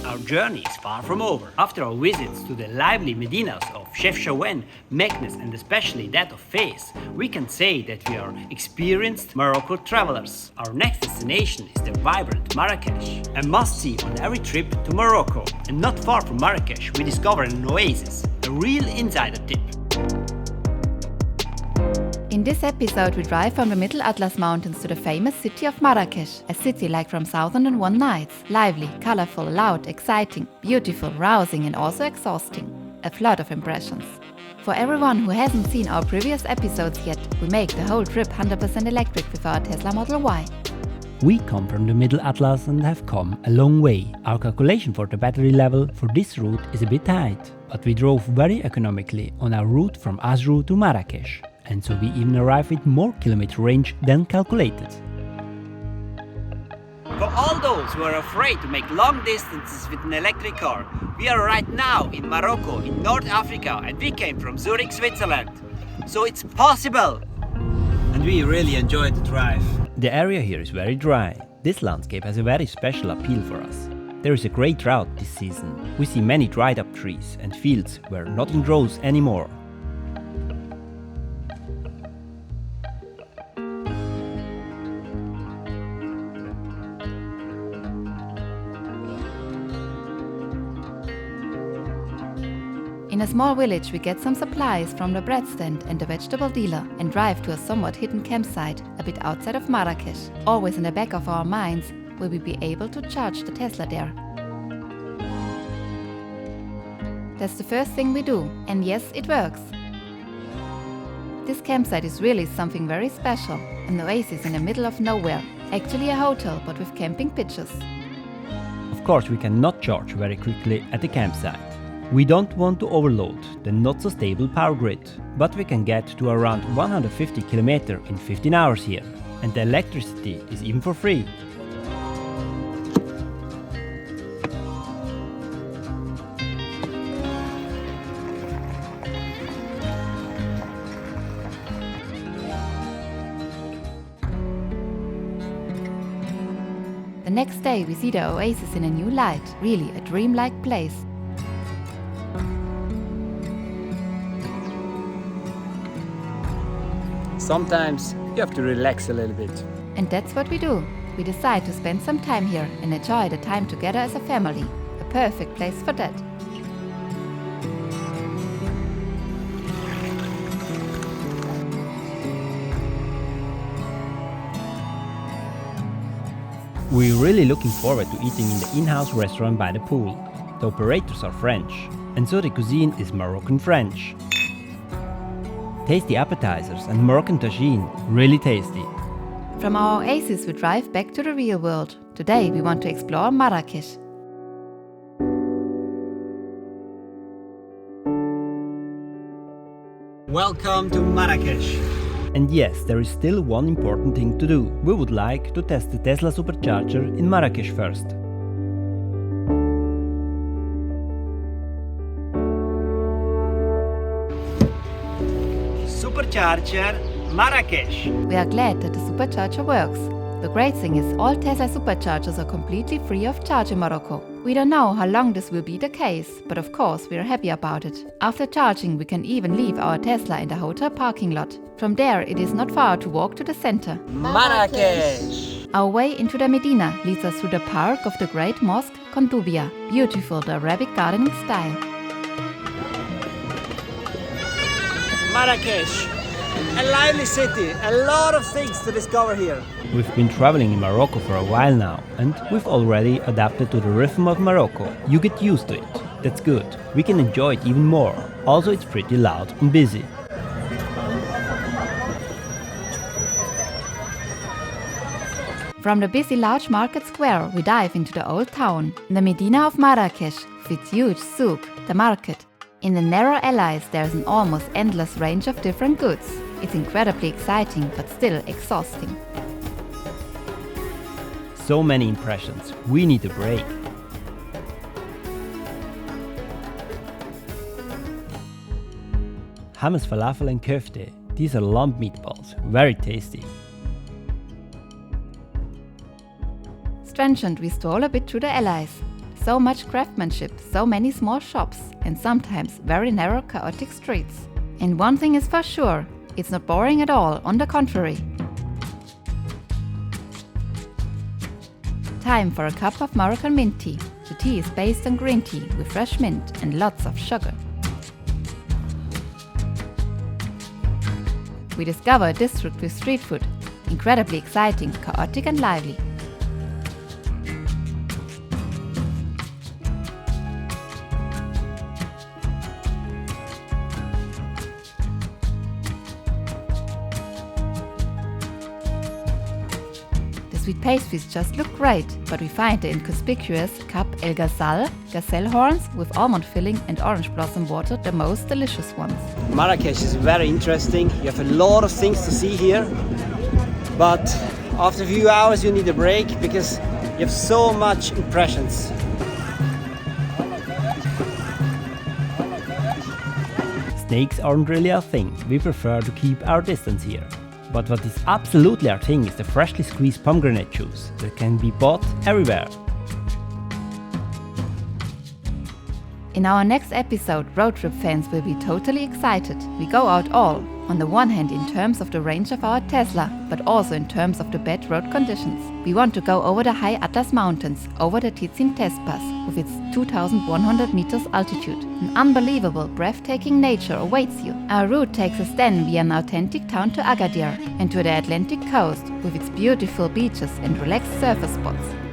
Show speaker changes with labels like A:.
A: our journey is far from over. After our visits to the lively Medinas of Chefchaouen, Meknes and especially that of Fez, we can say that we are experienced Morocco travelers. Our next destination is the vibrant Marrakech, a must-see on every trip to Morocco. And not far from Marrakech, we discover an oasis, a real insider tip.
B: In this episode, we drive from the Middle Atlas Mountains to the famous city of Marrakech, a city like from 1001 Nights. Lively, colorful, loud, exciting, beautiful, rousing and also exhausting. A flood of impressions. For everyone who hasn't seen our previous episodes yet, we make the whole trip 100% electric with our Tesla Model Y.
C: We come from the Middle Atlas and have come a long way. Our calculation for the battery level for this route is a bit tight, but we drove very economically on our route from Azrou to Marrakech. And so we even arrived with more kilometer range than calculated.
A: For all those who are afraid to make long distances with an electric car, we are right now in Morocco, in North Africa, and we came from Zurich, Switzerland. So it's possible! And we really enjoyed the drive.
C: The area here is very dry. This landscape has a very special appeal for us. There is a great drought this season. We see many dried up trees and fields where nothing grows anymore.
B: In a small village, we get some supplies from the bread stand and the vegetable dealer and drive to a somewhat hidden campsite a bit outside of Marrakech. Always in the back of our minds, will we be able to charge the Tesla there? That's the first thing we do, and yes, it works. This campsite is really something very special, an oasis in the middle of nowhere, actually a hotel but with camping pitches.
C: Of course, we cannot charge very quickly at the campsite. We don't want to overload the not so stable power grid, but we can get to around 150 km in 15 hours here, and the electricity is even for free.
B: The next day we see the oasis in a new light, really a dreamlike place.
A: Sometimes you have to relax a little bit.
B: And that's what we do. We decide to spend some time here and enjoy the time together as a family. A perfect place for that.
C: We're really looking forward to eating in the in-house restaurant by the pool. The operators are French, and so the cuisine is Moroccan French. Tasty appetizers and Moroccan tagine, really tasty.
B: From our oasis we drive back to the real world. Today we want to explore Marrakech.
A: Welcome to Marrakech.
C: And yes, there is still one important thing to do. We would like to test the Tesla Supercharger in Marrakech first.
A: Supercharger Marrakech.
B: We are glad that the supercharger works. The great thing is all Tesla Superchargers are completely free of charge in Morocco. We don't know how long this will be the case, but of course we are happy about it. After charging we can even leave our Tesla in the hotel parking lot. From there it is not far to walk to the center.
A: Marrakech.
B: Our way into the Medina leads us through the park of the great mosque Kondoubia. Beautiful, the Arabic gardening style.
A: Marrakech. A lively city, a lot of things to discover here.
C: We've been traveling in Morocco for a while now, and we've already adapted to the rhythm of Morocco. You get used to it. That's good. We can enjoy it even more. Also, it's pretty loud and busy.
B: From the busy large market square, we dive into the old town, the Medina of Marrakech, with its huge souk, the market. In the narrow alleys there's an almost endless range of different goods. It's incredibly exciting but still exhausting.
C: So many impressions, we need a break. Hummus, falafel and köfte, these are lamb meatballs, very tasty.
B: Strengthened, we stroll a bit through the alleys. So much craftsmanship, so many small shops, and sometimes very narrow, chaotic streets. And one thing is for sure, it's not boring at all, on the contrary. Time for a cup of Moroccan mint tea. The tea is based on green tea with fresh mint and lots of sugar. We discover a district with street food, incredibly exciting, chaotic and lively. The sweet pastries just look great, but we find the inconspicuous cup El gazelle horns with almond filling and orange blossom water the most delicious ones.
A: Marrakech is very interesting. You have a lot of things to see here, but after a few hours you need a break because you have so much impressions.
C: Snakes aren't really our thing, we prefer to keep our distance here. But what is absolutely our thing is the freshly squeezed pomegranate juice that can be bought everywhere.
B: In our next episode, road trip fans will be totally excited. We go out all, on the one hand in terms of the range of our Tesla, but also in terms of the bad road conditions. We want to go over the high Atlas Mountains, over the Tizin Test Pass, with its 2,100 meters altitude. An unbelievable, breathtaking nature awaits you. Our route takes us then via an authentic town to Agadir and to the Atlantic coast, with its beautiful beaches and relaxed surfer spots.